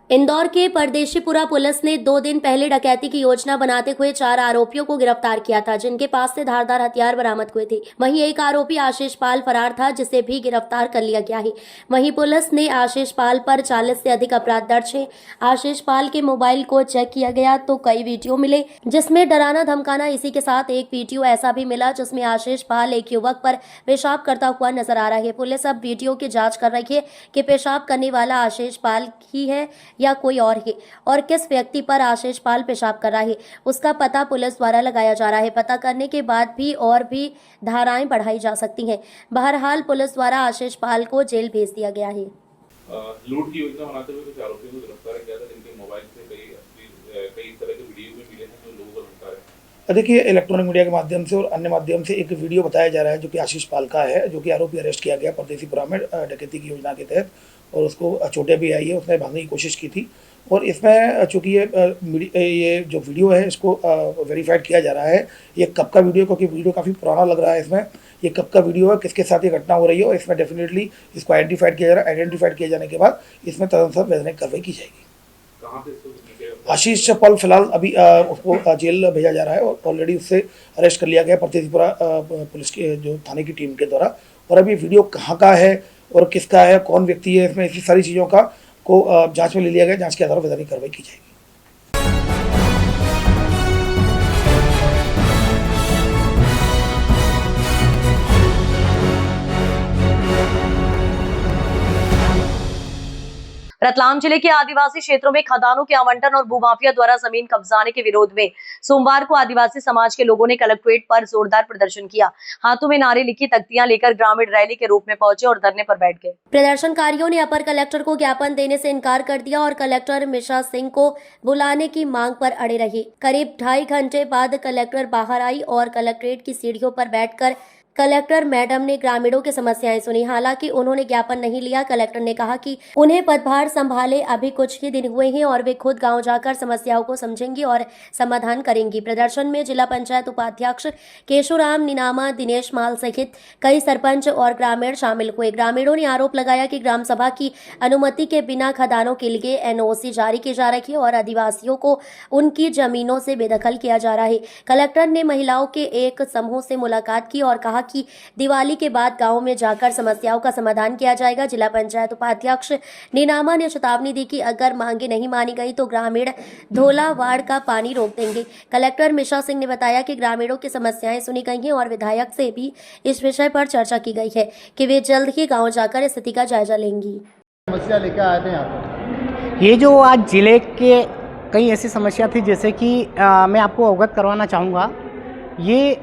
इंदौर के परदेशीपुरा पुलिस ने 2 दिन पहले डकैती की योजना बनाते हुए 4 आरोपियों को गिरफ्तार किया था, जिनके पास से धारदार हथियार बरामद हुए थे। वहीं एक आरोपी आशीष पाल फरार था, जिसे भी गिरफ्तार कर लिया गया है। वहीं पुलिस ने आशीष पाल पर 40 से अधिक अपराध दर्ज है। आशीष पाल के मोबाइल को चेक किया गया तो कई वीडियो मिले, जिसमें डराना धमकाना। इसी के साथ एक वीडियो ऐसा भी मिला जिसमें आशीष पाल एक युवक पर पेशाब करता हुआ नजर आ रहा है। पुलिस अब वीडियो की जाँच कर रही है कि पेशाब करने वाला आशीष पाल ही है या कोई और है, और किस व्यक्ति पर आशीष पाल पेशाब कर रहा है उसका पता पुलिस द्वारा लगाया जा रहा है। पता करने के बाद भी और भी धाराएं बढ़ाई जा सकती हैं। बहरहाल पुलिस द्वारा आशीष पाल को जेल भेज दिया गया है। लूट की योजना बनाते हुए कुछ आरोपियों को गिरफ्तार किया था, जिनके मोबाइल से कई तरह के वीडियो भी मिले हैं जो लोगों को भटका रहे हैं। देखिए, इलेक्ट्रॉनिक मीडिया के माध्यम से और अन्य माध्यम से एक वीडियो बताया जा रहा है जो कि आशीष पाल का है, जो कि आरोपी अरेस्ट किया गया परदेशीपुरा में डकैती की योजना के तहत, और उसको चोटें भी आई है, उसने भागने की कोशिश की थी। और इसमें चूँकि ये जो वीडियो है इसको वेरीफाइड किया जा रहा है। ये कब का वीडियो, क्योंकि वीडियो काफ़ी पुराना लग रहा है। इसमें ये कब का वीडियो है, किसके साथ ये घटना हो रही है, और इसमें डेफिनेटली इसको आइडेंटिफाइड किया जा रहा है। आइडेंटिफाइड किए जाने के बाद इसमें तदनुसार वैधानिक कार्रवाई की जाएगी। आशीष पाल फिलहाल अभी उसको जेल भेजा जा रहा है और ऑलरेडी उससे अरेस्ट कर लिया गया परदेशीपुरा पुलिस के जो थाने की टीम के द्वारा। और अभी वीडियो कहाँ का है और किसका है, कौन व्यक्ति है, इसमें इसी सारी चीज़ों का को जांच में ले लिया गया। जांच के आधार पर वैधानिक कार्रवाई की जाएगी। रतलाम जिले के आदिवासी क्षेत्रों में खदानों के आवंटन और भूमाफिया द्वारा जमीन कब्जाने के विरोध में सोमवार को आदिवासी समाज के लोगों ने कलेक्ट्रेट पर जोरदार प्रदर्शन किया। हाथों में नारे लिखी तख्तियां लेकर ग्रामीण रैली के रूप में पहुंचे और धरने पर बैठ गए। प्रदर्शनकारियों ने अपर कलेक्टर को ज्ञापन देने से इनकार कर दिया और कलेक्टर मिश्रा सिंह को बुलाने की मांग पर अड़े रहे। करीब 2.5 घंटे बाद कलेक्टर बाहर आई और कलेक्ट्रेट की सीढ़ियों पर बैठकर कलेक्टर मैडम ने ग्रामीणों की समस्याएं सुनी। हालांकि उन्होंने ज्ञापन नहीं लिया। कलेक्टर ने कहा कि उन्हें पदभार संभाले अभी कुछ ही दिन हुए हैं और वे खुद गांव जाकर समस्याओं को समझेंगी और समाधान करेंगी। प्रदर्शन में जिला पंचायत उपाध्यक्ष केशुराम निनामा, दिनेश माल सहित कई सरपंच और ग्रामीण शामिल हुए। ग्रामीणों ने आरोप लगाया कि ग्राम सभा की अनुमति के बिना खदानों के लिए NOC जारी की जा रही है और आदिवासियों को उनकी जमीनों से बेदखल किया जा रहा है। कलेक्टर ने महिलाओं के एक समूह से मुलाकात की और कहा कि दिवाली के बाद गांव में जाकर समस्याओं का समाधान किया जाएगा। जिला पंचायत उपाध्यक्ष नीनामा ने चेतावनी दी कि अगर मांगे नहीं मानी गई तो ग्रामीण धोलावाड़ का पानी रोक देंगे। कलेक्टर मिश्रा सिंह ने बताया कि ग्रामीणों की समस्याएं सुनी गई हैं और विधायक से भी इस विषय पर चर्चा की गई है कि वे जल्द ही गाँव जाकर स्थिति का जायजा लेंगी। समस्या लेकर आए थे यहाँ पर। ये जो आज जिले के कई ऐसी समस्या थी, जैसे कि मैं आपको अवगत करवाना चाहूँगा। ये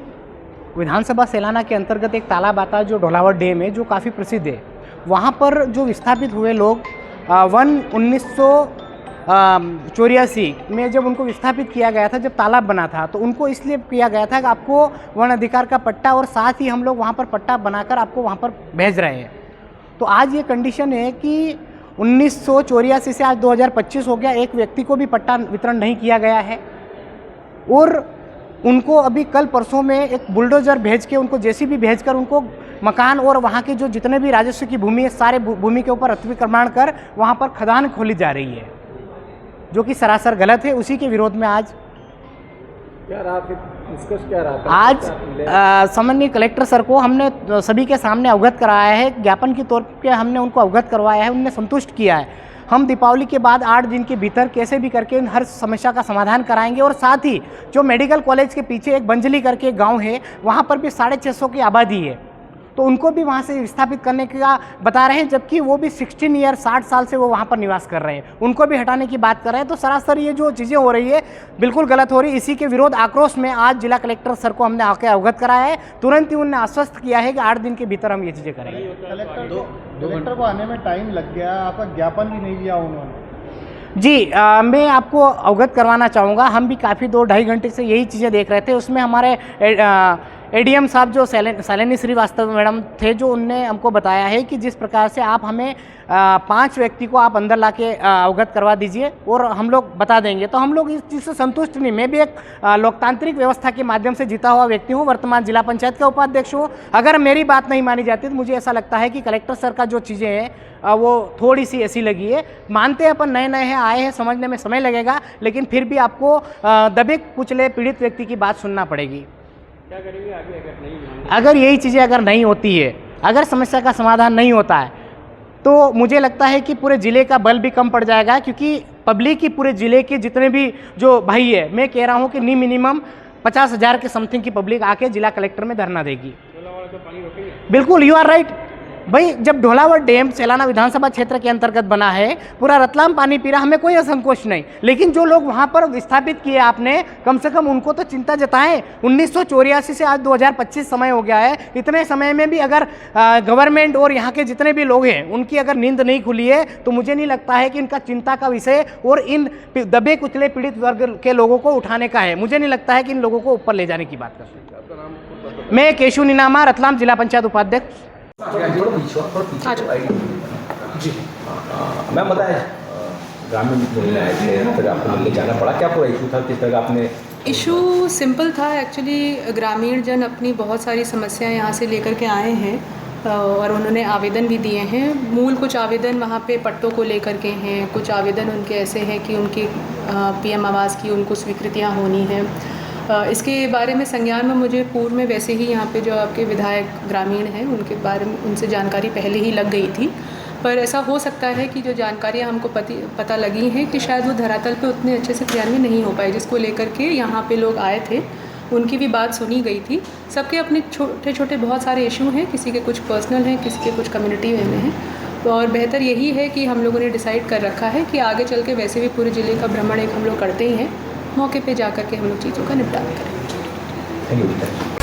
विधानसभा सेलाना के अंतर्गत एक तालाब आता है जो ढोलावड़ डैम है, जो काफ़ी प्रसिद्ध है। वहाँ पर जो विस्थापित हुए लोग 1984 में जब उनको विस्थापित किया गया था, जब तालाब बना था, तो उनको इसलिए किया गया था कि आपको वन अधिकार का पट्टा और साथ ही हम लोग वहाँ पर पट्टा बनाकर आपको वहाँ पर भेज रहे हैं। तो आज ये कंडीशन है कि 1984 से आज 2025 हो गया, एक व्यक्ति को भी पट्टा वितरण नहीं किया गया है। और उनको अभी कल परसों में एक बुलडोजर भेज के, उनको JCB भेजकर उनको मकान और वहाँ के जो जितने भी राजस्व की भूमि है, सारे भूमि के ऊपर अतिक्रमण कर वहाँ पर खदान खोली जा रही है, जो कि सरासर गलत है। उसी के विरोध में आज क्या रहा, डिस्कस क्या रहा था? आज सामान्य कलेक्टर सर को हमने सभी के सामने अवगत कराया है, ज्ञापन के तौर पे हमने उनको अवगत करवाया है, उनने संतुष्ट किया है। हम दीपावली के बाद 8 दिन के भीतर कैसे भी करके हर समस्या का समाधान कराएंगे। और साथ ही जो मेडिकल कॉलेज के पीछे एक बंजली करके एक गाँव है, वहाँ पर भी 650 की आबादी है, तो उनको भी वहाँ से विस्थापित करने का बता रहे हैं, जबकि वो भी 16 ईयर 60 साल से वो वहाँ पर निवास कर रहे हैं, उनको भी हटाने की बात कर रहे हैं। तो सरासर ये जो चीज़ें हो रही है बिल्कुल गलत हो रही है। इसी के विरोध आक्रोश में आज जिला कलेक्टर सर को हमने आके अवगत कराया है। तुरंत ही उन्होंने आश्वस्त किया है कि 8 दिन के भीतर हम ये चीज़ें करेंगे। कलेक्टर को आने में टाइम लग गया, आपका ज्ञापन भी नहीं दिया उन्होंने। जी, मैं आपको अवगत करवाना चाहूँगा। हम भी काफ़ी 2-2.5 घंटे से यही चीज़ें देख रहे थे। उसमें हमारे एडीएम साहब जो शालिनी श्रीवास्तव मैडम थे, जो उनने हमको बताया है कि जिस प्रकार से आप हमें 5 व्यक्ति को आप अंदर लाके अवगत करवा दीजिए और हम लोग बता देंगे। तो हम लोग इस चीज़ से संतुष्ट नहीं। मैं भी एक लोकतांत्रिक व्यवस्था के माध्यम से जीता हुआ व्यक्ति हूँ, वर्तमान जिला पंचायत का उपाध्यक्ष हूँ। अगर मेरी बात नहीं मानी जाती तो मुझे ऐसा लगता है कि कलेक्टर सर का जो चीज़ें हैं वो थोड़ी सी ऐसी लगी है। मानते हैं अपन नए हैं, आए हैं, समझने में समय लगेगा, लेकिन फिर भी आपको दबे कुचले पीड़ित व्यक्ति की बात सुनना पड़ेगी। क्या करेंगे आगे अगर नहीं अगर यही चीज़ें अगर नहीं होती है, अगर समस्या का समाधान नहीं होता है, तो मुझे लगता है कि पूरे ज़िले का बल भी कम पड़ जाएगा, क्योंकि पब्लिक ही पूरे ज़िले के जितने भी जो भाई है, मैं कह रहा हूँ कि मिनिमम 50,000 के समथिंग की पब्लिक आके जिला कलेक्टर में धरना देगी। तो पानी रोकेंगे? बिल्कुल, यू आर राइट भाई। जब ढोलावर डैम सैलाना विधानसभा क्षेत्र के अंतर्गत बना है, पूरा रतलाम पानी पी रहा, हमें कोई असंकोच नहीं, लेकिन जो लोग वहाँ पर स्थापित किए आपने, कम से कम उनको तो चिंता जताएं। 1984 से आज 2025 समय हो गया है। इतने समय में भी अगर गवर्नमेंट और यहाँ के जितने भी लोग हैं उनकी अगर नींद नहीं खुली है, तो मुझे नहीं लगता है कि इनका चिंता का विषय और इन दबे कुचले पीड़ित वर्ग के लोगों को उठाने का है। मुझे नहीं लगता है कि इन लोगों को ऊपर ले जाने की बात कर सकते। मैं केशु नीनामा, रतलाम जिला पंचायत उपाध्यक्ष। जी मैम बताएं, ग्रामीण मिलने आए थे, फिर आपको मिलने जाना पड़ा, क्या पूरा इशू था, किस तरह आपने? इशू सिंपल था एक्चुअली। ग्रामीण जन अपनी बहुत सारी समस्याएं यहाँ से लेकर के आए हैं और उन्होंने आवेदन भी दिए हैं। मूल कुछ आवेदन वहाँ पे पट्टों को लेकर के हैं, कुछ आवेदन उनके ऐसे हैं कि उनकी पीएम आवास की उनको स्वीकृतियाँ होनी हैं। इसके बारे में संज्ञान में मुझे पूर्व में वैसे ही यहाँ पे जो आपके विधायक ग्रामीण हैं उनके बारे में उनसे जानकारी पहले ही लग गई थी, पर ऐसा हो सकता है कि जो जानकारियाँ हमको पता लगी हैं कि शायद वो धरातल पे उतने अच्छे से क्रियान्वित नहीं हो पाए, जिसको लेकर के यहाँ पे लोग आए थे, उनकी भी बात सुनी गई थी। सबके अपने छोटे छोटे बहुत सारे इशू हैं, किसी के कुछ पर्सनल हैं, किसी के कुछ कम्युनिटी में हैं, और बेहतर यही है कि हम लोगों ने डिसाइड कर रखा है कि आगे चल के वैसे भी पूरे ज़िले का भ्रमण एक हम लोग करते ही हैं, मौके पे जा कर के हम लोग चीज़ों का निपटान करें। Thank you.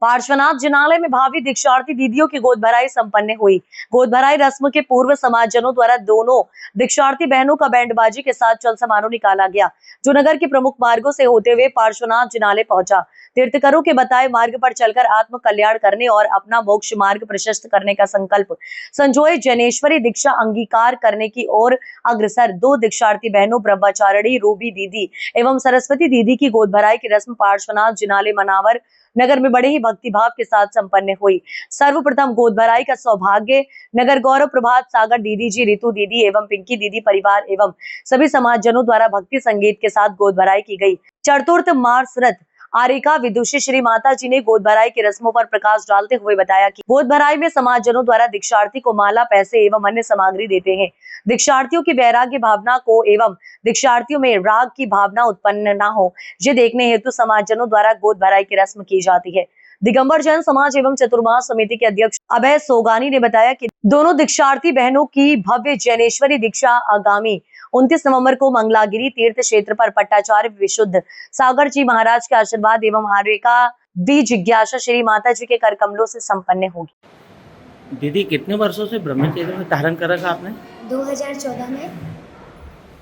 पार्श्वनाथ जिनालय में भावी दीक्षार्थी दीदियों की गोद भराई संपन्न हुई। गोद भराई रस्म के पूर्व समाजजनों द्वारा दोनों दीक्षार्थी बहनों का बैंडबाजी के साथ चल समारोह निकाला गया, जो नगर के प्रमुख मार्गों से होते हुए पार्श्वनाथ जिनालय पहुंचा। तीर्थकरों के बताए मार्ग पर चलकर आत्म कल्याण करने और अपना मोक्ष मार्ग प्रशस्त करने का संकल्प संजोए जैनेश्वरी दीक्षा अंगीकार करने की ओर अग्रसर दो दीक्षार्थी बहनों ब्रह्मचारिणी रूबी दीदी एवं सरस्वती दीदी की गोद भराई की रस्म पार्श्वनाथ जिनालय मनावर नगर में बड़े ही भक्तिभाव के साथ संपन्न हुई। सर्वप्रथम गोद भराई का सौभाग्य नगर गौरव प्रभात सागर दीदी जी, रितु दीदी एवं पिंकी दीदी परिवार एवं सभी समाजजनों द्वारा भक्ति संगीत के साथ गोद भराई की गई। चतुर्थ मार्च रथ आरिका विदुषी श्री माता जी ने गोद भराई की रस्मों पर प्रकाश डालते हुए बताया कि गोद भराई में समाजजनों द्वारा दीक्षार्थी को माला, पैसे एवं अन्य सामग्री देते हैं। दीक्षार्थियों की वैराग्य भावना को एवं दीक्षार्थियों में राग की भावना उत्पन्न न हो, ये देखने हेतु समाजजनों द्वारा गोद भराई की रस्म की जाती है। दिगंबर जैन समाज एवं चतुर्मास समिति के अध्यक्ष अभय सोगानी ने बताया कि दोनों दीक्षार्थी बहनों की भव्य जैनेश्वरी दीक्षा आगामी 29 नवंबर को मंगलागिरी तीर्थ क्षेत्र पर पट्टाचार्य विशुद्ध सागर जी महाराज के आशीर्वाद एवं हारिका दी जिज्ञासा श्री माता जी के कर कमलों से संपन्न होगी। दीदी कितने वर्षों से ब्रह्मचर्य में धारण कर रखा आपने? 2014 में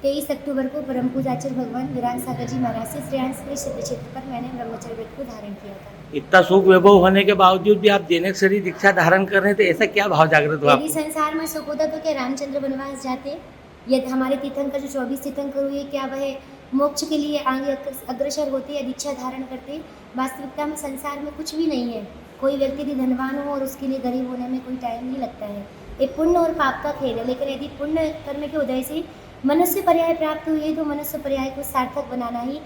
23 अक्टूबर को परम पूजाचार्य भगवान वीरान सागर जी महाराज से श्रेयांश में सिद्ध क्षेत्र पर मैंने ब्रह्मचर्य व्रत को धारण किया था। इतना सुख वैभव होने के बावजूद भी आप जैनेश्वरी दीक्षा धारण कर रहे थे, ऐसा क्या भाव जागृत हुआ? यदि संसार में सुख होता तो क्या रामचंद्र वनवास जाते? यदि हमारे तीर्थंकर जो 24 तीर्थंकर हुए, क्या वह मोक्ष के लिए आगे अग्रसर होते या दीक्षा धारण करते? वास्तविकता में संसार में कुछ भी नहीं है। कोई व्यक्ति यदि धनवान हो और उसके लिए गरीब होने में कोई टाइम नहीं लगता है। ये पुण्य और पाप का खेल है, लेकिन यदि पुण्य कर्म के उदय से मनुष्य पर्याय प्राप्त हुई तो मनुष्य पर्याय को सार्थक बनाना ही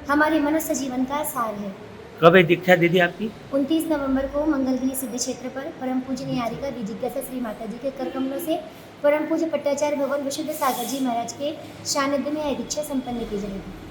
हमारे मनुष्य जीवन का सार है। कब है दीक्षा दीदी आपकी? 29 नवंबर को मंगलगिरी सिद्ध क्षेत्र पर परम पूजनीय हारिका दी जिज्ञासा श्री माता जी के कर कमलों से परम पूज्य पट्टाचार्य भगवान विशुद्ध सागर जी महाराज के सानिध्य में यह दीक्षा संपन्न की जाएगी।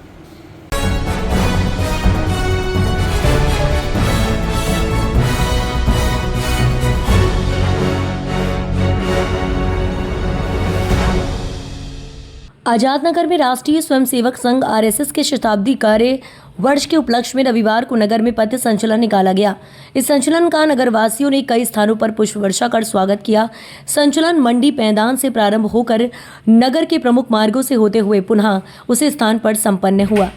आजाद नगर में राष्ट्रीय स्वयंसेवक संघ आरएसएस के शताब्दी कार्य वर्ष के उपलक्ष्य में रविवार को नगर में पथ संचलन निकाला गया। इस संचलन का नगरवासियों ने कई स्थानों पर पुष्प वर्षा कर स्वागत किया। संचलन मंडी पैदान से प्रारंभ होकर नगर के प्रमुख मार्गों से होते हुए पुनः उसी स्थान पर संपन्न हुआ।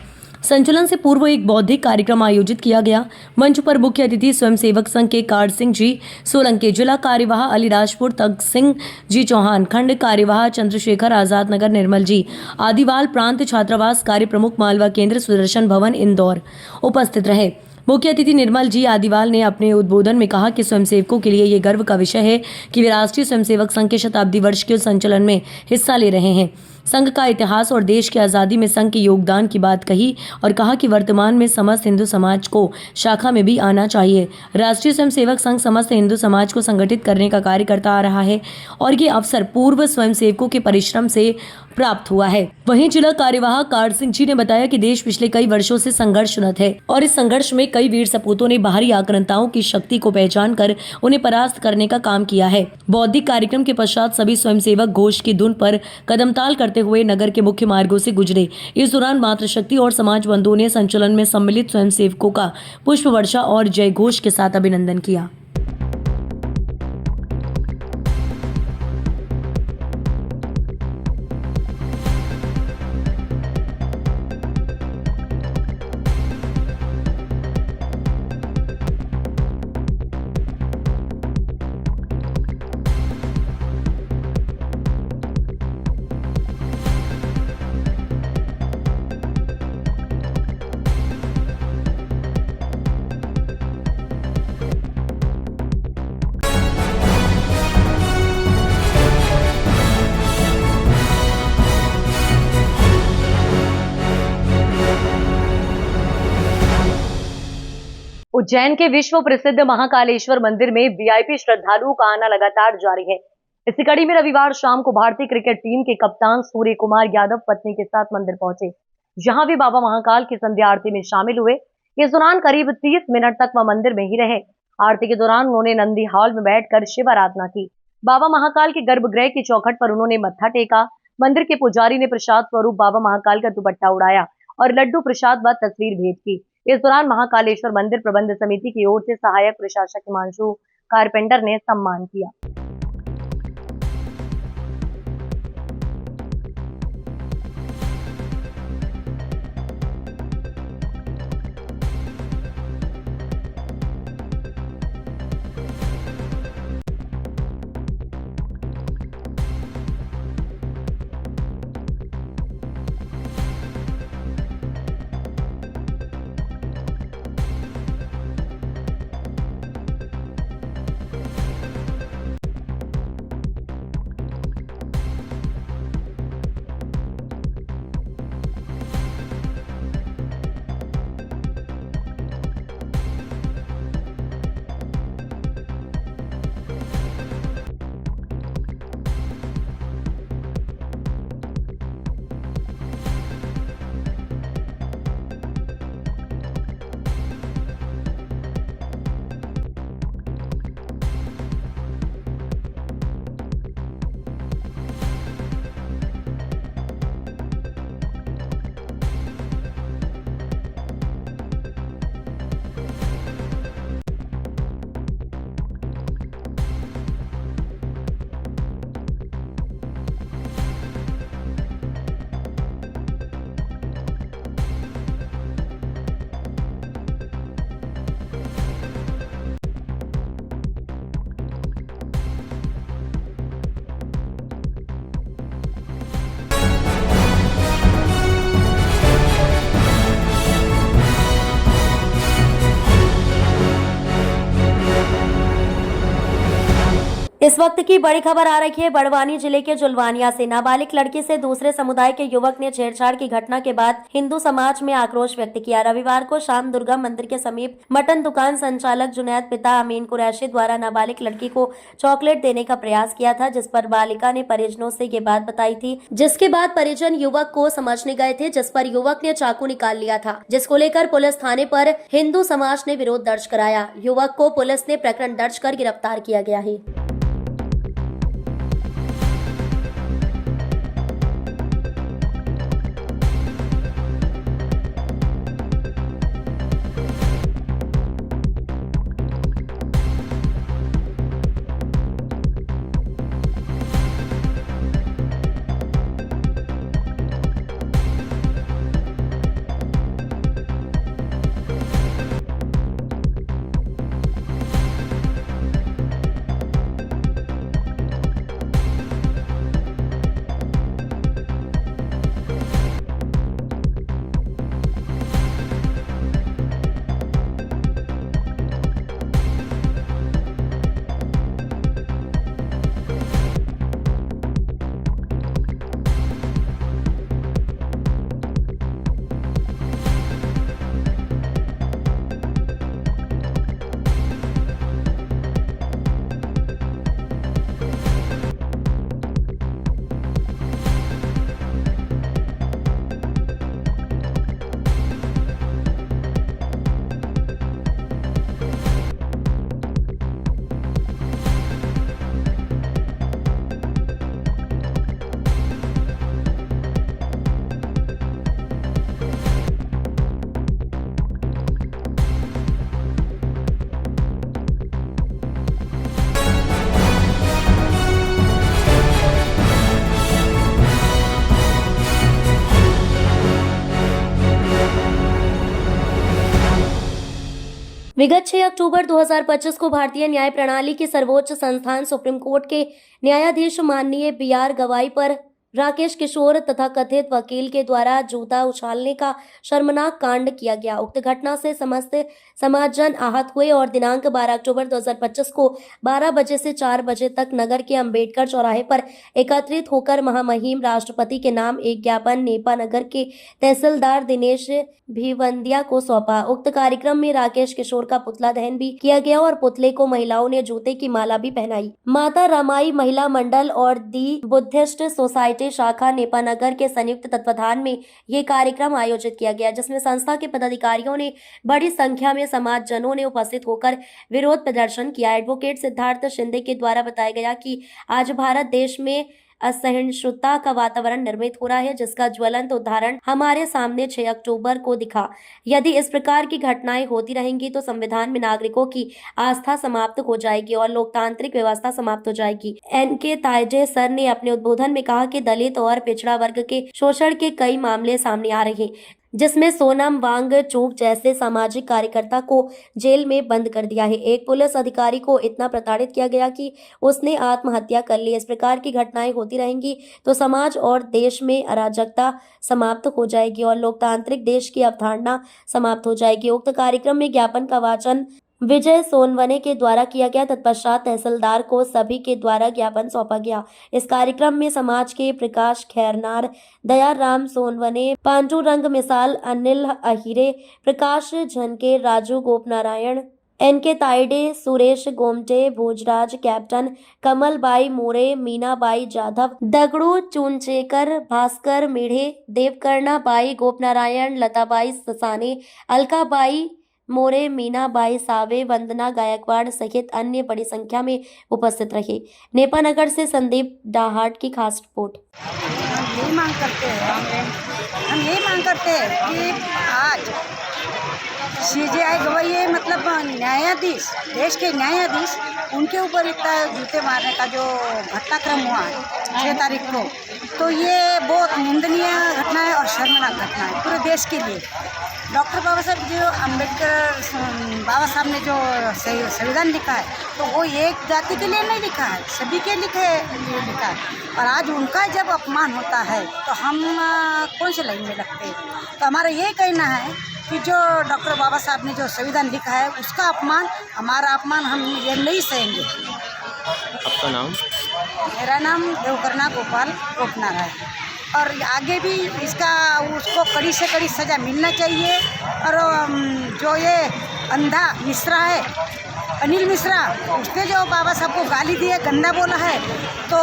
संचलन से पूर्व एक बौद्धिक कार्यक्रम आयोजित किया गया। मंच पर मुख्य अतिथि स्वयंसेवक संघ के कार सिंह जी सोलंकी, जिला कार्यवाह अलीराजपुर तक सिंह जी चौहान, खंड कार्यवाह चंद्रशेखर आजाद नगर निर्मल जी, आदिवाल प्रांत छात्रावास कार्य प्रमुख मालवा केंद्र सुदर्शन भवन इंदौर उपस्थित रहे। मुख्य अतिथि निर्मल जी आदिवाल ने अपने उद्बोधन में कहा कि स्वयंसेवकों के लिए ये गर्व का विषय है कि वे राष्ट्रीय स्वयंसेवक संघ के शताब्दी वर्ष के संचलन में हिस्सा ले रहे हैं। संघ का इतिहास और देश की आज़ादी में संघ के योगदान की बात कही और कहा कि वर्तमान में समस्त हिंदू समाज को शाखा में भी आना चाहिए। राष्ट्रीय स्वयंसेवक संघ समस्त हिंदू समाज को संगठित करने का कार्य करता आ रहा है और ये अवसर पूर्व स्वयंसेवकों के परिश्रम से प्राप्त हुआ है। वहीं जिला कार्यवाह कार सिंह जी ने बताया कि देश पिछले कई वर्षों से संघर्षरत है और इस संघर्ष में कई वीर सपूतों ने बाहरी आक्रांताओं की शक्ति को पहचान कर उन्हें परास्त करने का काम किया है। बौद्धिक कार्यक्रम के पश्चात सभी स्वयंसेवक घोष की धुन पर कदमताल करते हुए नगर के मुख्य मार्गों से गुजरे। इस दौरान मातृशक्ति और समाज बंधुओं ने संचलन में सम्मिलित स्वयंसेवकों का पुष्प वर्षा और जय घोष के साथ अभिनंदन किया। उज्जैन के विश्व प्रसिद्ध महाकालेश्वर मंदिर में वीआईपी श्रद्धालुओं का आना लगातार जारी है। इसी कड़ी में रविवार शाम को भारतीय क्रिकेट टीम के कप्तान सूर्य कुमार यादव पत्नी के साथ मंदिर पहुंचे, जहां वे बाबा महाकाल की संध्या आरती में शामिल हुए। इस दौरान करीब 30 मिनट तक वह मंदिर में ही रहे। आरती के दौरान उन्होंने नंदी हॉल में बैठकर शिव आराधना की। बाबा महाकाल के गर्भगृह की चौखट पर उन्होंने मत्था टेका। मंदिर के पुजारी ने प्रसाद स्वरूप बाबा महाकाल का दुपट्टा उड़ाया और लड्डू प्रसाद व तस्वीर भेंट की। इस दौरान महाकालेश्वर मंदिर प्रबंध समिति की ओर से सहायक प्रशासक हिमांशु कारपेंटर ने सम्मान किया। इस वक्त की बड़ी खबर आ रही है बड़वानी जिले के जुलवानिया से। नाबालिग लड़की से दूसरे समुदाय के युवक ने छेड़छाड़ की घटना के बाद हिंदू समाज में आक्रोश व्यक्त किया। रविवार को शाम दुर्गा मंदिर के समीप मटन दुकान संचालक जुनैद पिता अमीन कुरैशी द्वारा नाबालिग लड़की को चॉकलेट देने का प्रयास किया था, जिस पर बालिका ने परिजनों से ये बात बताई थी, जिसके बाद परिजन युवक को समझने गए थे, जिस पर युवक ने चाकू निकाल लिया था, जिसको लेकर पुलिस थाने पर हिंदू समाज ने विरोध दर्ज कराया। युवक को पुलिस ने प्रकरण दर्ज कर गिरफ्तार किया गया है। विगत 6 अक्टूबर 2025 को भारतीय न्याय प्रणाली की सर्वोच्च संस्थान सुप्रीम कोर्ट के न्यायाधीश माननीय BR गवाई पर राकेश किशोर तथा कथित वकील के द्वारा जूता उछालने का शर्मनाक कांड किया गया। उक्त घटना से समस्त समाजजन आहत हुए और दिनांक 12 अक्टूबर 2025 को 12 बजे से 4 बजे तक नगर के अंबेडकर चौराहे पर एकत्रित होकर महामहिम राष्ट्रपति के नाम एक ज्ञापन नेपा नगर के तहसीलदार दिनेश भिवंदिया को सौंपा। उक्त कार्यक्रम में राकेश किशोर का पुतला दहन भी किया गया और पुतले को महिलाओं ने जूते की माला भी पहनाई। माता रमाई महिला मंडल और दी बुद्धिस्ट सोसाइटी शाखा नेपा नगर के संयुक्त तत्वाधान में ये कार्यक्रम आयोजित किया गया, जिसमें संस्था के पदाधिकारियों ने बड़ी संख्या में समाजजनों ने उपस्थित होकर विरोध प्रदर्शन किया। एडवोकेट सिद्धार्थ शिंदे के द्वारा बताया गया कि आज भारत देश में असहिष्णुता का वातावरण निर्मित हो रहा है, जिसका ज्वलंत उदाहरण हमारे सामने 6 अक्टूबर को दिखा। यदि इस प्रकार की घटनाएं होती रहेंगी तो संविधान में नागरिकों की आस्था समाप्त हो जाएगी और लोकतांत्रिक व्यवस्था समाप्त हो जाएगी। NK तायजे सर ने अपने उद्बोधन में कहा कि दलित और पिछड़ा वर्ग के शोषण के कई मामले सामने आ रहे हैं, जिसमें सोनम वांगचुक जैसे सामाजिक कार्यकर्ता को जेल में बंद कर दिया है। एक पुलिस अधिकारी को इतना प्रताड़ित किया गया कि उसने आत्महत्या कर ली। इस प्रकार की घटनाएं होती रहेंगी तो समाज और देश में अराजकता समाप्त हो जाएगी और लोकतांत्रिक देश की अवधारणा समाप्त हो जाएगी। उक्त कार्यक्रम में ज्ञापन का वाचन विजय सोनवने के द्वारा किया गया। तत्पश्चात तहसीलदार को सभी के द्वारा ज्ञापन सौंपा गया। इस कार्यक्रम में समाज के प्रकाश खैरनार, दयाराम सोनवने, पांडुरंग मिसाल, अनिल अहिरे, प्रकाश झनके, राजू गोपनारायण, NK ताइडे, सुरेश गोमटे, भोजराज, कैप्टन कमलबाई मोरे, मीनाबाई जाधव, दगड़ू चुनचेकर, भास्कर मेढ़े, देवकर्णा बाई, गोपनारायण, लताबाई ससाने, अलकाबाई मोरे, मीनाबाई सावे, वंदना गायकवाड़ सहित अन्य बड़ी संख्या में उपस्थित रहे। नेपा नगर से संदीप डाहाट की खास रिपोर्ट। हम यही मांग करते हैं कि आज CJI गवाई मतलब न्यायाधीश, देश के न्यायाधीश, उनके ऊपर इतना जूते मारने का जो घटनाक्रम हुआ 6 तारीख को, तो ये बहुत निंदनीय घटना है और शर्मनाक घटना है पूरे देश के लिए। डॉक्टर बाबा साहब जो अम्बेडकर बाबा साहब ने जो संविधान लिखा है, तो वो एक जाति के लिए नहीं लिखा है, सभी के लिए लिखा है। और आज उनका जब अपमान होता है तो हम कौन से लाइन में लगते हैं। तो हमारा ये कहना है कि जो डॉक्टर बाबा साहब ने जो संविधान लिखा है, उसका अपमान, हमारा अपमान हम ये नहीं सहेंगे। आपका नाम? मेरा नाम देवकर्णा गोपाल गोपनारायण। और आगे भी इसका उसको कड़ी से कड़ी सज़ा मिलना चाहिए। और जो ये अंधा मिश्रा है, अनिल मिश्रा, उसने जो बाबा साहब को गाली दी है, गंदा बोला है, तो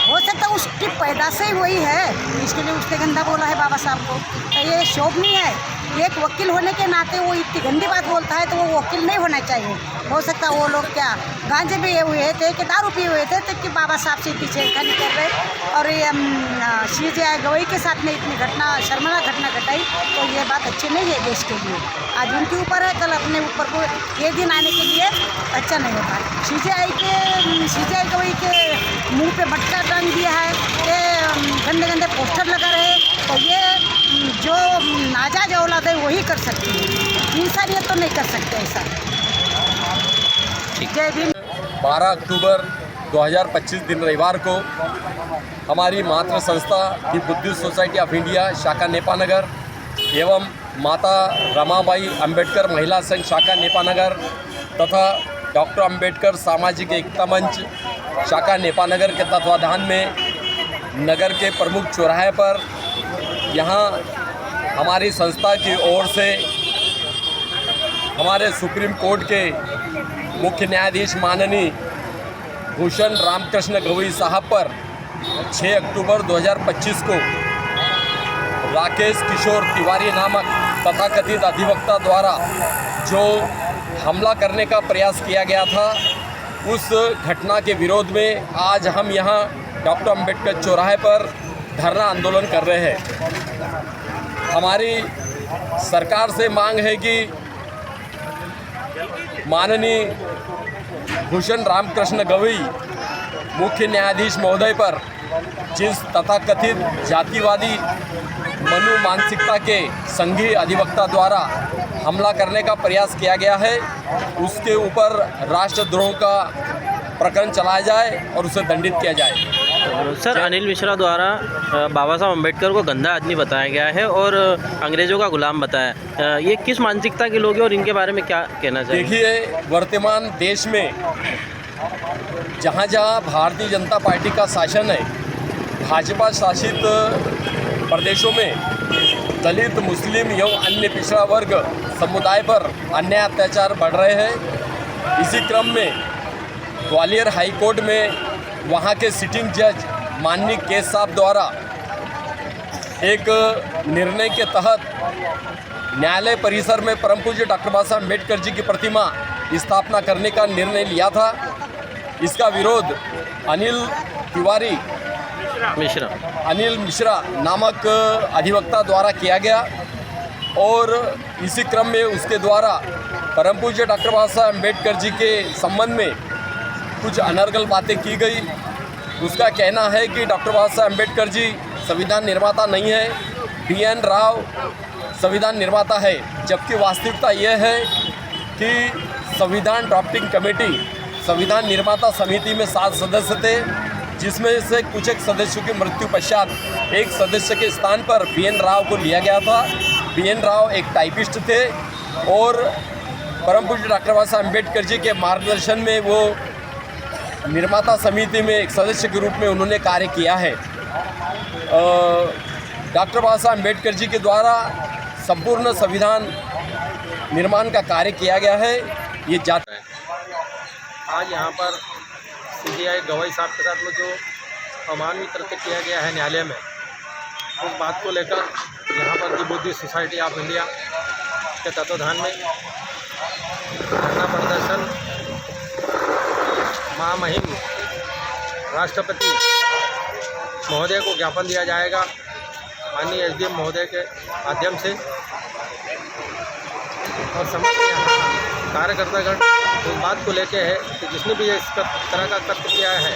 हो सकता है उसकी पैदाश ही वही है, इसके लिए उसने गंदा बोला है बाबा साहब को। तो ये शोभनीय है। एक वकील होने के नाते वो इतनी गंदी बात बोलता है तो वो वकील नहीं होना चाहिए। हो सकता है वो लोग क्या गांजे पिए हुए थे कि दारू पिए हुए थे, तो कि बाबा साहब से इतनी छेड़खानी कर रहे। और ये CJI गवाई के साथ में इतनी घटना, शर्मनाक घटना घटाई, तो ये बात अच्छी नहीं है देश के लिए। आज उनके ऊपर है, कल अपने ऊपर को ये दिन आने के लिए अच्छा नहीं होता। CJI गवाई के मुंह पे मटका टांग दिया है, ये गंदे गंदे पोस्टर लगा रहे, तो ये जो नाजायज औलाद है वही कर सकती है, इंसानियत तो नहीं कर सकते ऐसा। जय भीम। 12 अक्टूबर 2025 दिन रविवार को हमारी मातृ संस्था दी बुद्धिस्ट सोसाइटी ऑफ इंडिया शाखा नेपा नगर एवं माता रमाबाई अंबेडकर महिला संघ शाखा नेपा नगर तथा डॉक्टर अंबेडकर सामाजिक एकता मंच शाखा नेपा नगर के तत्वाधान में नगर के प्रमुख चौराहे पर यहाँ हमारी संस्था की ओर से हमारे सुप्रीम कोर्ट के मुख्य न्यायाधीश माननीय भूषण रामकृष्ण गवई साहब पर 6 अक्टूबर 2025 को राकेश किशोर तिवारी नामक तथाकथित अधिवक्ता द्वारा जो हमला करने का प्रयास किया गया था, उस घटना के विरोध में आज हम यहाँ डॉक्टर अंबेडकर चौराहे पर धरना आंदोलन कर रहे हैं। हमारी सरकार से मांग है कि माननीय भूषण रामकृष्ण गवई मुख्य न्यायाधीश महोदय पर जिस तथाकथित जातिवादी मनु मानसिकता के संघीय अधिवक्ता द्वारा हमला करने का प्रयास किया गया है, उसके ऊपर राष्ट्रद्रोह का प्रकरण चलाया जाए और उसे दंडित किया जाए। सर, अनिल मिश्रा द्वारा बाबा साहब अम्बेडकर को गंदा आदमी बताया गया है और अंग्रेज़ों का गुलाम बताया। ये किस मानसिकता के लोग हैं और इनके बारे में क्या कहना चाहिए? देखिए, वर्तमान देश में जहाँ जहाँ भारतीय जनता पार्टी का शासन है, भाजपा शासित प्रदेशों में दलित, मुस्लिम एवं अन्य पिछड़ा वर्ग समुदाय पर अन्याय अत्याचार बढ़ रहे हैं। इसी क्रम में ग्वालियर हाई कोर्ट में वहाँ के सिटिंग जज माननीय केस साहब द्वारा एक निर्णय के तहत न्यायालय परिसर में परम पूज्य डॉक्टर बाबा साहब अम्बेडकर जी की प्रतिमा स्थापना करने का निर्णय लिया था। इसका विरोध अनिल मिश्रा नामक अधिवक्ता द्वारा किया गया और इसी क्रम में उसके द्वारा परम पूज्य डॉक्टर बाबा साहब अम्बेडकर जी के संबंध में कुछ अनर्गल बातें की गई। उसका कहना है कि डॉक्टर बाबा साहब अम्बेडकर जी संविधान निर्माता नहीं है, BN राव संविधान निर्माता है, जबकि वास्तविकता यह है कि संविधान ड्राफ्टिंग कमेटी संविधान निर्माता समिति में 7 सदस्य थे, जिसमें से कुछ एक सदस्यों की मृत्यु पश्चात एक सदस्य के स्थान पर BN राव को लिया गया था। BN राव एक टाइपिस्ट थे और परम पूज्य डॉक्टर बाबा साहब अम्बेडकर जी के मार्गदर्शन में वो निर्माता समिति में एक सदस्य के रूप में उन्होंने कार्य किया है। डॉक्टर बाबा साहब अम्बेडकर जी के द्वारा संपूर्ण संविधान निर्माण का कार्य किया गया है। ये जाता है। आज यहाँ पर CBI गवाही साहब के साथ में जो अमानवीय कृत्य किया गया है न्यायालय में, उस बात को लेकर यहाँ पर दी बुद्धिस्ट सोसाइटी ऑफ इंडिया के तत्वाधान में धरना प्रदर्शन महामहिम राष्ट्रपति महोदय को ज्ञापन दिया जाएगा माननीय SDM महोदय के माध्यम से, और समस्त यहाँ कार्यकर्तागण इस बात को लेके है कि जिसने भी इस तरह का कृत्य किया है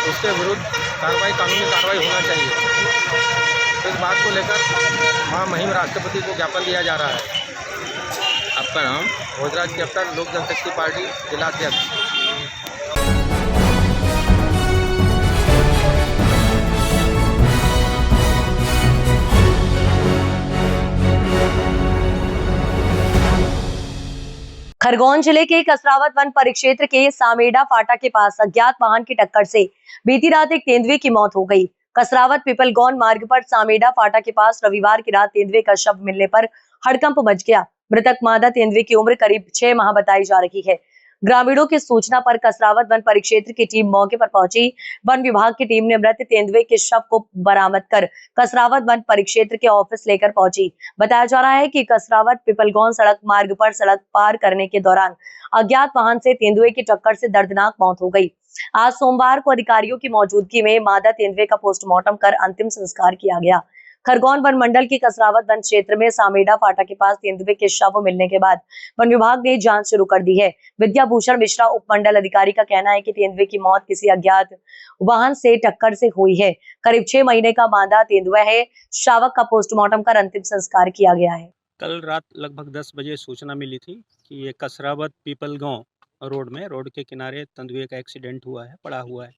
उसके विरुद्ध कानूनी कार्रवाई होना चाहिए। तो इस बात को लेकर महामहिम राष्ट्रपति को ज्ञापन दिया जा रहा है। आपका नाम? भोजराज कैप्टन, लोक जनशक्ति पार्टी जिलाध्यक्ष। खरगोन जिले के कसरावत वन परिक्षेत्र के सामेडा फाटा के पास अज्ञात वाहन की टक्कर से बीती रात एक तेंदुए की मौत हो गई। कसरावत पिपलगौन मार्ग पर सामेडा फाटा के पास रविवार की रात तेंदुए का शव मिलने पर हड़कंप मच गया। मृतक मादा तेंदुए की उम्र करीब 6 माह बताई जा रही है। ग्रामीणों की सूचना पर कसरावत वन परिक्षेत्र की टीम मौके पर पहुंची। वन विभाग की टीम ने मृत तेंदुए के शव को बरामद कर कसरावत वन परिक्षेत्र के ऑफिस लेकर पहुंची। बताया जा रहा है कि कसरावत पिपलगौन सड़क मार्ग पर सड़क पार करने के दौरान अज्ञात वाहन से तेंदुए की टक्कर से दर्दनाक मौत हो गई। आज सोमवार को अधिकारियों की मौजूदगी में मादा तेंदुए का पोस्टमार्टम कर अंतिम संस्कार किया गया। खरगोन वन मंडल की कसरावत वन क्षेत्र में सामेडा फाटा के पास तेंदुए के शव मिलने के बाद वन विभाग ने जांच शुरू कर दी है। विद्याभूषण मिश्रा उप मंडल अधिकारी का कहना है कि तेंदुए की मौत किसी अज्ञात वाहन से टक्कर से हुई है। करीब 6 महीने का मादा तेंदुआ है। शावक का पोस्टमार्टम कर अंतिम संस्कार किया गया है। कल रात लगभग 10 बजे सूचना मिली थी कि ये कसरावत पीपलगांव रोड के किनारे तेंदुए का एक्सीडेंट हुआ है, पड़ा हुआ है।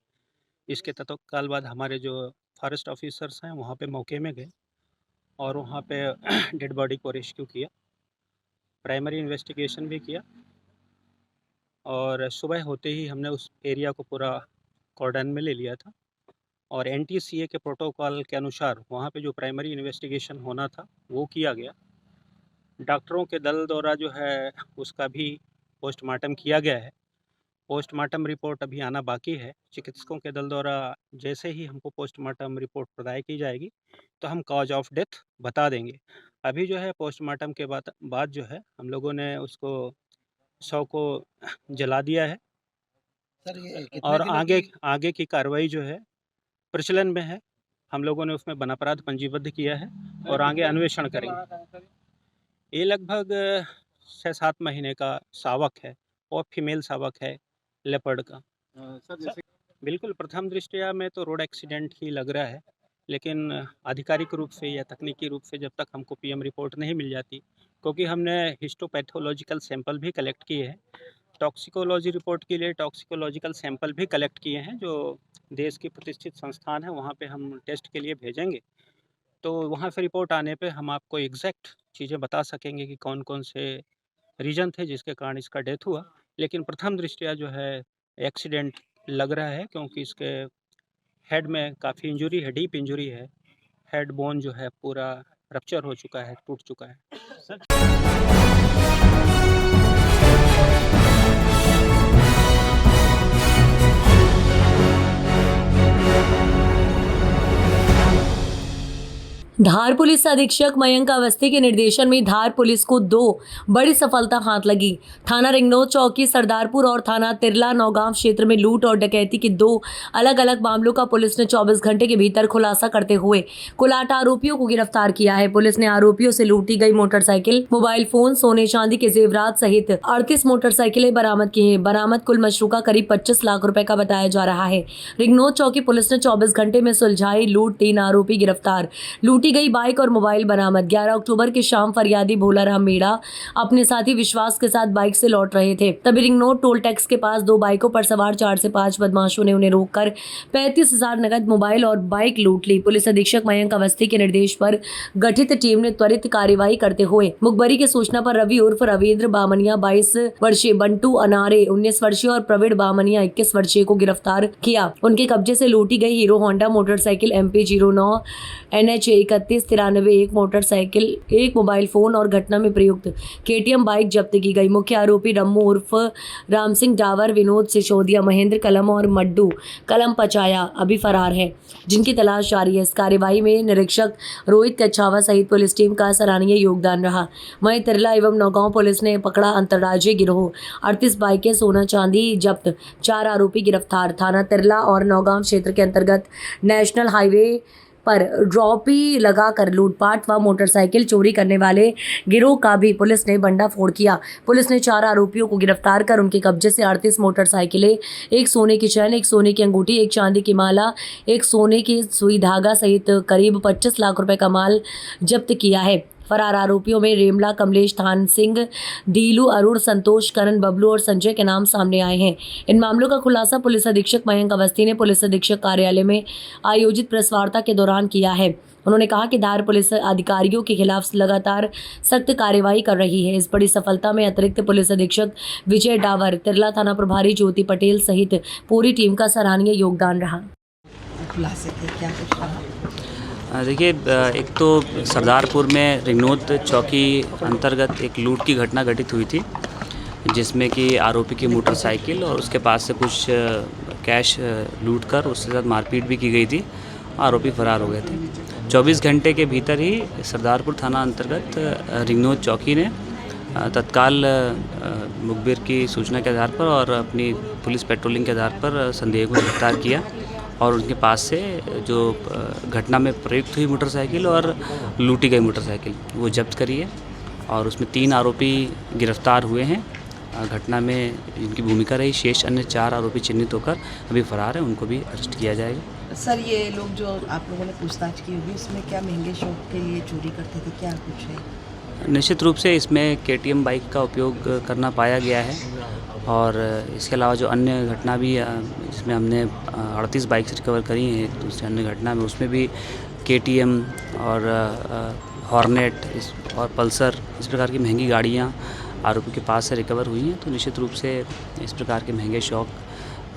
इसके तत्काल बाद हमारे जो फॉरेस्ट ऑफिसर्स हैं वहाँ पे मौके में गए और वहाँ पे डेड बॉडी को रेस्क्यू किया, प्राइमरी इन्वेस्टिगेशन भी किया और सुबह होते ही हमने उस एरिया को पूरा कॉर्डन में ले लिया था और NTCA के प्रोटोकॉल के अनुसार वहाँ पे जो प्राइमरी इन्वेस्टिगेशन होना था वो किया गया। डॉक्टरों के दल द्वारा जो है उसका भी पोस्टमार्टम किया गया है। पोस्टमार्टम रिपोर्ट अभी आना बाकी है। चिकित्सकों के दल द्वारा जैसे ही हमको पोस्टमार्टम रिपोर्ट प्रदान की जाएगी तो हम कॉज ऑफ डेथ बता देंगे। अभी जो है पोस्टमार्टम के बाद जो है हम लोगों ने उसको शव को जला दिया है सर, और आगे की कार्रवाई जो है प्रचलन में है। हम लोगों ने उसमें बना अपराध पंजीबद्ध किया है और आगे अन्वेषण करेंगे। ये लगभग 6-7 महीने का शावक है और फीमेल शावक है लेपर्ड का। सर बिल्कुल प्रथम दृष्टया में तो रोड एक्सीडेंट ही लग रहा है, लेकिन आधिकारिक रूप से या तकनीकी रूप से जब तक हमको PM रिपोर्ट नहीं मिल जाती क्योंकि हमने हिस्टोपैथोलॉजिकल सैंपल भी कलेक्ट किए हैं। टॉक्सिकोलॉजी रिपोर्ट के लिए टॉक्सिकोलॉजिकल सैंपल भी कलेक्ट किए हैं, जो देश की प्रतिष्ठित संस्थान है, वहाँ पे हम टेस्ट के लिए भेजेंगे। तो वहाँ से रिपोर्ट आने पे हम आपको एग्जैक्ट चीज़ें बता सकेंगे कि कौन कौन से रीजन थे जिसके कारण इसका डेथ हुआ। लेकिन प्रथम दृष्टया जो है एक्सीडेंट लग रहा है, क्योंकि इसके हेड में काफ़ी इंजरी है, डीप इंजरी है। हेड बोन जो है पूरा रप्चर हो चुका है, टूट चुका है। धार पुलिस अधीक्षक मयंक अवस्थी के निर्देशन में धार पुलिस को 2 बड़ी सफलता हाथ लगी। थाना रिंगनौद चौकी सरदारपुर और थाना तिरला नौगांव क्षेत्र में लूट और डकैती के 2 अलग अलग मामलों का पुलिस ने 24 घंटे के भीतर खुलासा करते हुए कुल 8 आरोपियों को गिरफ्तार किया है। पुलिस ने आरोपियों से लूटी गई मोटरसाइकिल, मोबाइल फोन, सोने चांदी के जेवरात सहित 38 मोटरसाइकिलें बरामद की हैं। बरामद कुल मशरूका करीब 25 लाख रुपए का बताया जा रहा है। रिंगनौद चौकी पुलिस ने 24 घंटे में सुलझाई लूट, 3 आरोपी गिरफ्तार। लूटी गई बाइक और मोबाइल बरामद। 11 अक्टूबर की शाम फरियादी भोलाराम मीणा अपने साथी विश्वास के साथ बाइक से लौट रहे थे, तभी रिंगनौद टोल टैक्स के पास 2 बाइकों पर सवार 4 से 5 बदमाशों ने उन्हें रोककर 35,000 नगद, मोबाइल और बाइक लूट ली। पुलिस अधीक्षक मयंक अवस्थी के निर्देश पर गठित टीम ने त्वरित कार्रवाई करते हुए मुखबरी की सूचना पर रवि उर्फ रविंद्र बामनिया 22 वर्षीय, बंटू अनारे 19 वर्षीय और प्रवीण बामनिया 21 वर्षीय को गिरफ्तार किया। उनके कब्जे से लूटी गई hero Honda motorcycle MP 09 NH 3193 एक मोटरसाइकिल, 1 मोबाइल फोन और घटना में प्रयुक्त KTM बाइक जब्त की गई। मुख्य आरोपी रम्मू उर्फ राम सिंह डावर, विनोद सिसोदिया, महेंद्र कलम और मड्डू कलम पचाया अभी फरार है, जिनकी तलाश जारी है। इस कार्यवाही में निरीक्षक रोहित कच्छावा सहित पुलिस टीम का सराहनीय योगदान रहा। वहीं तिरला एवं नौगांव पुलिस ने पकड़ा अंतर्राज्यीय गिरोह, 38 बाइकें, सोना चांदी जब्त, 4 आरोपी गिरफ्तार। थाना तिरला और नौगांव क्षेत्र के अंतर्गत नेशनल हाईवे पर ड्रॉपी लगाकर लूटपाट व मोटरसाइकिल चोरी करने वाले गिरोह का भी पुलिस ने भंडाफोड़ किया। पुलिस ने 4 आरोपियों को गिरफ्तार कर उनके कब्जे से 38 मोटरसाइकिलें, 1 सोने की चैन, 1 सोने की अंगूठी, 1 चांदी की माला, 1 सोने की सुई धागा सहित करीब 25 लाख रुपए का माल जब्त किया है। फरार आरोपियों में रेमला कमलेश, थान सिंह, दीलू, अरुण, संतोष, करण, बबलू और संजय के नाम सामने आए हैं। इन मामलों का खुलासा पुलिस अधीक्षक मयंक अवस्थी ने पुलिस अधीक्षक कार्यालय में आयोजित प्रेस वार्ता के दौरान किया है। उन्होंने कहा कि धार पुलिस अधिकारियों के खिलाफ लगातार सख्त कार्रवाई कर रही है। इस बड़ी सफलता में अतिरिक्त पुलिस अधीक्षक विजय डावर, तिरला थाना प्रभारी ज्योति पटेल सहित पूरी टीम का सराहनीय योगदान रहा। देखिए, एक तो सरदारपुर में रिंगनौद चौकी अंतर्गत एक लूट की घटना घटित हुई थी, जिसमें कि आरोपी की मोटरसाइकिल और उसके पास से कुछ कैश लूट कर उसके साथ मारपीट भी की गई थी। आरोपी फरार हो गए थे। 24 घंटे के भीतर ही सरदारपुर थाना अंतर्गत रिंगनौद चौकी ने तत्काल मुखबिर की सूचना के आधार पर और अपनी पुलिस पेट्रोलिंग के आधार पर संदेह को गिरफ्तार किया और उनके पास से जो घटना में प्रयुक्त हुई मोटरसाइकिल और लूटी गई मोटरसाइकिल वो जब्त करी है और उसमें 3 आरोपी गिरफ्तार हुए हैं। घटना में इनकी भूमिका रही। शेष अन्य 4 आरोपी चिन्हित होकर अभी फरार हैं, उनको भी अरेस्ट किया जाएगा। सर, ये लोग जो आप लोगों ने पूछताछ की होगी, उसमें क्या महंगे शौक के लिए चोरी करते थे, क्या कुछ है? निश्चित रूप से इसमें KTM बाइक का उपयोग करना पाया गया है और इसके अलावा जो अन्य घटना भी इसमें हमने 38 बाइक्स रिकवर करी हैं। एक दूसरी अन्य घटना में उसमें भी KTM और हॉर्नेट और पल्सर इस प्रकार की महंगी गाड़ियाँ आरोपी के पास से रिकवर हुई हैं। तो निश्चित रूप से इस प्रकार के महंगे शौक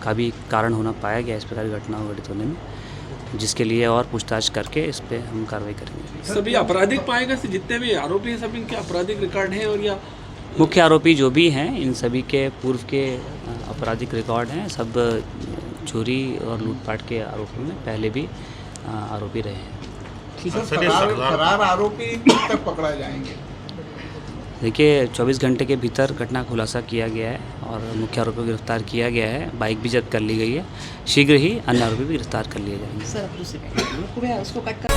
का भी कारण होना पाया गया इस प्रकार की घटनाओं घटित होने में, जिसके लिए और पूछताछ करके इस पे हम कार्रवाई करेंगे। सभी आपराधिक पाएगा, जितने भी आरोपी हैं सभी इनके आपराधिक रिकॉर्ड हैं और या मुख्य आरोपी जो भी हैं इन सभी के पूर्व के आपराधिक रिकॉर्ड हैं। सब चोरी और लूटपाट के आरोपों में पहले भी आरोपी रहे हैं। फरार आरोपी कब तक पकड़ा जाएंगे? देखिए, 24 घंटे के भीतर घटना का खुलासा किया गया है और मुख्य आरोपी को गिरफ्तार किया गया है। बाइक भी जब्त कर ली गई है। शीघ्र ही अन्य आरोपी भी गिरफ्तार कर लिए जाएंगे। सर, अब दूसरे उसको कट कर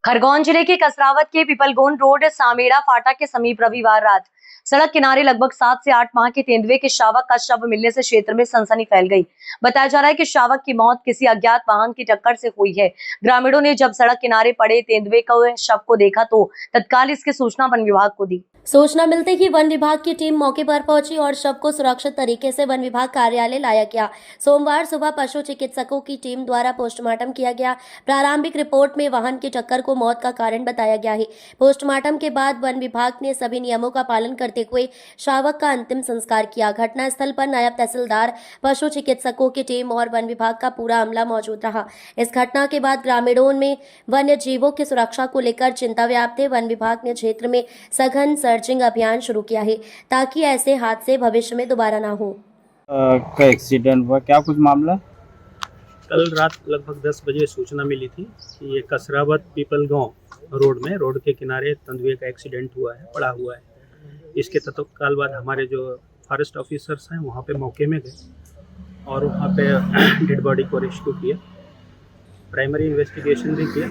खरगोन जिले के कसरावत के पिपलगोन रोड सामेड़ा फाटा के समीप रविवार रात सड़क किनारे लगभग 7 से 8 माह के तेंदुए के शावक का शव मिलने से क्षेत्र में सनसनी फैल गई। बताया जा रहा है कि शावक की मौत किसी अज्ञात वाहन की टक्कर से हुई है। ग्रामीणों ने जब सड़क किनारे पड़े तेंदुए के शव को देखा तो तत्काल इसकी सूचना वन विभाग को दी। सूचना मिलते ही वन विभाग की टीम मौके पर पहुंची और शव को सुरक्षित तरीके से वन विभाग कार्यालय लाया गया। सोमवार सुबह पशु चिकित्सकों की टीम द्वारा पोस्टमार्टम किया गया। प्रारंभिक रिपोर्ट में वाहन की टक्कर को मौत का कारण बताया गया है। पोस्टमार्टम के बाद वन विभाग ने सभी नियमों का पालन करते हुए शावक का अंतिम संस्कार किया। घटनास्थल पर नायब तहसीलदार, पशु चिकित्सकों की टीम और वन विभाग का पूरा अमला मौजूद रहा। इस घटना के बाद ग्रामीणों में वन्य जीवों की सुरक्षा को लेकर चिंता व्याप्त है। वन विभाग ने क्षेत्र में सघन सर्चिंग अभियान शुरू किया है ताकि ऐसे हादसे भविष्य में दोबारा ना हो। का एक्सीडेंट हुआ, क्या कुछ मामला? कल रात लगभग 10 बजे सूचना मिली थी कि ये कसरावत पीपल गांव रोड में, रोड के किनारे तेंदुए का एक्सीडेंट हुआ है, पड़ा हुआ है। इसके तत्काल बाद हमारे जो फॉरेस्ट ऑफिसर्स हैं वहाँ पे मौके में गए और वहाँ पे डेड बॉडी को रेस्क्यू किया, प्राइमरी इन्वेस्टिगेशन भी किया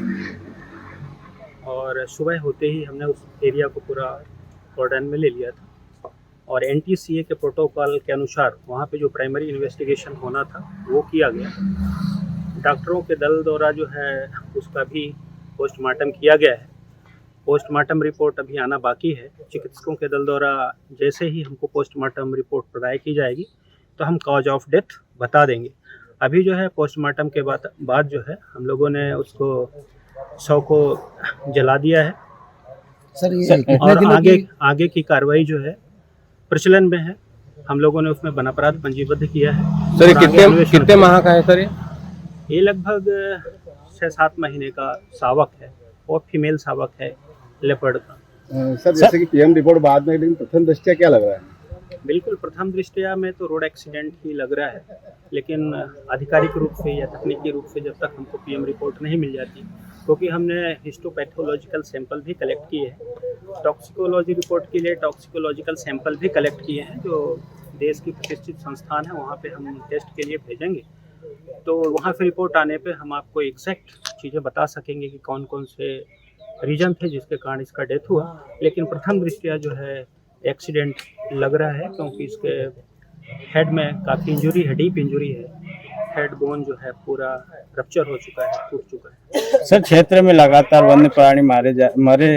और सुबह होते ही हमने उस एरिया को पूरा कॉर्डन में ले लिया था और NTCA के प्रोटोकॉल के अनुसार वहाँ पे जो प्राइमरी इन्वेस्टिगेशन होना था वो किया गया। डॉक्टरों के दल द्वारा जो है उसका भी पोस्टमार्टम किया गया है। पोस्टमार्टम रिपोर्ट अभी आना बाकी है। चिकित्सकों के दल द्वारा जैसे ही हमको पोस्टमार्टम रिपोर्ट प्रदाय की जाएगी तो हम कॉज ऑफ डेथ बता देंगे। अभी जो है पोस्टमार्टम के बाद जो है हम लोगों ने उसको शव को जला दिया है सर, ये और आगे की कार्रवाई जो है प्रचलन में है। हम लोगों ने उसमें बनापराध पंजीबद्ध किया है। सर कितने माह का है सर? ये लगभग 6-7 महीने का शावक है और फीमेल शावक है लेपर्ड का। सर जैसे कि PM रिपोर्ट बाद में, लेकिन प्रथम दृष्टया क्या लग रहा है? बिल्कुल प्रथम दृष्टया में तो रोड एक्सीडेंट ही लग रहा है, लेकिन आधिकारिक रूप से या तकनीकी रूप से जब तक हमको PM रिपोर्ट नहीं मिल जाती, क्योंकि हमने हिस्टोपैथोलॉजिकल सैंपल भी कलेक्ट किए हैं, टॉक्सिकोलॉजी रिपोर्ट के लिए टॉक्सिकोलॉजिकल सैंपल भी कलेक्ट किए हैं जो देश की प्रतिष्ठित संस्थान है, वहाँ पे हम टेस्ट के लिए भेजेंगे। तो वहाँ से रिपोर्ट आने पे हम आपको एग्जैक्ट चीज़ें बता सकेंगे कि कौन कौन से रीजन थे जिसके कारण इसका डेथ हुआ। लेकिन प्रथम दृष्टया जो है एक्सीडेंट लग रहा है, क्योंकि इसके हेड में काफ़ी इंजरी है, डीप इंजरी है, हेड बोन जो है पूरा रप्चर हो चुका है, टूट चुका है। सर क्षेत्र में लगातार वन्य प्राणी मरे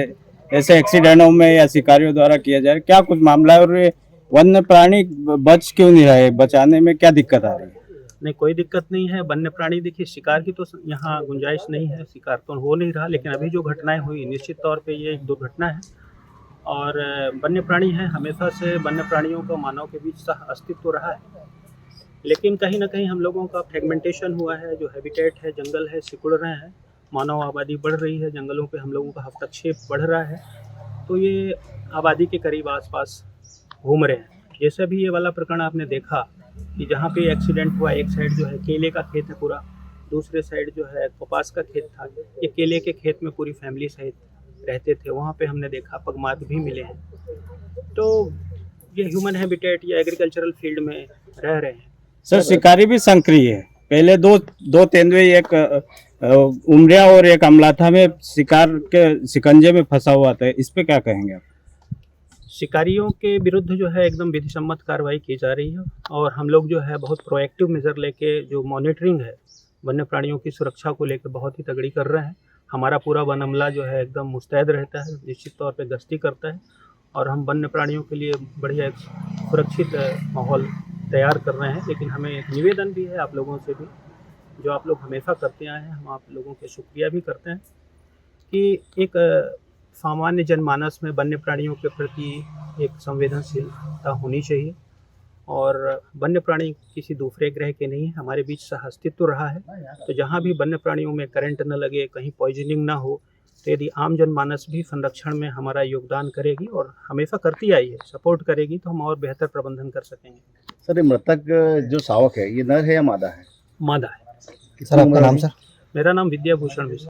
ऐसे एक्सीडेंटों में या शिकारियों द्वारा किया जा रहा है, क्या कुछ मामला है और वन्य प्राणी बच क्यों नहीं रहे? बचाने में क्या दिक्कत आ रही है? नहीं, कोई दिक्कत नहीं है। वन्य प्राणी देखिए, शिकार की तो यहाँ गुंजाइश नहीं है, शिकार तो हो नहीं रहा, लेकिन अभी जो घटनाएं हुई निश्चित तौर पे ये एक दुर्घटना है और वन्य प्राणी है, हमेशा से वन्य प्राणियों का मानव के बीच सह अस्तित्व रहा है, लेकिन कहीं ना कहीं हम लोगों का फ्रेगमेंटेशन हुआ है। जो हैबिटेट है, जंगल है, सिकुड़ रहे हैं, मानव आबादी बढ़ रही है, जंगलों पे हम लोगों का हस्तक्षेप बढ़ रहा है, तो ये आबादी के करीब आसपास घूम रहे हैं। जैसे भी ये वाला प्रकरण आपने देखा कि जहाँ पे एक्सीडेंट हुआ, एक साइड जो है केले का खेत है पूरा, दूसरे साइड जो है कपास का खेत था। ये केले के खेत में पूरी फैमिली सहित रहते थे, वहाँ पे हमने देखा पगमार्क भी मिले हैं। तो ये ह्यूमन हैबिटेट या एग्रीकल्चरल फील्ड में रह रहे हैं। सर शिकारी भी सक्रिय है। पहले दो तेंदुए, एक उमरिया और एक अमलाथा में शिकार के शिकंजे में फंसा हुआ था, इस पे क्या कहेंगे आप? शिकारियों के विरुद्ध जो है एकदम विधि सम्मत कार्रवाई की जा रही है और हम लोग जो है बहुत प्रोएक्टिव मेजर लेके जो मॉनिटरिंग है वन्य प्राणियों की सुरक्षा को लेकर बहुत ही तगड़ी कर रहे हैं। हमारा पूरा वन अमला जो है एकदम मुस्तैद रहता है, निश्चित तौर पे गश्ती करता है और हम वन्य प्राणियों के लिए बढ़िया एक सुरक्षित माहौल तैयार कर रहे हैं। लेकिन हमें एक निवेदन भी है आप लोगों से भी, जो आप लोग हमेशा करते आए हैं, हम आप लोगों के शुक्रिया भी करते हैं कि एक सामान्य जनमानस में वन्य प्राणियों के प्रति एक संवेदनशीलता होनी चाहिए और वन्य प्राणी किसी दूसरे ग्रह के नहीं है, हमारे बीच सह अस्तित्व रहा है। तो जहाँ भी वन्य प्राणियों में करंट न लगे, कहीं पॉइजनिंग ना हो, तो यदि आम जनमानस भी संरक्षण में हमारा योगदान करेगी और हमेशा करती आई है, सपोर्ट करेगी, तो हम और बेहतर प्रबंधन कर सकेंगे। सर ये मृतक जो शावक है, ये नर है या मादा है? मादा है। सर आपका नाम? सर मेरा नाम विद्याभूषण मिश्र।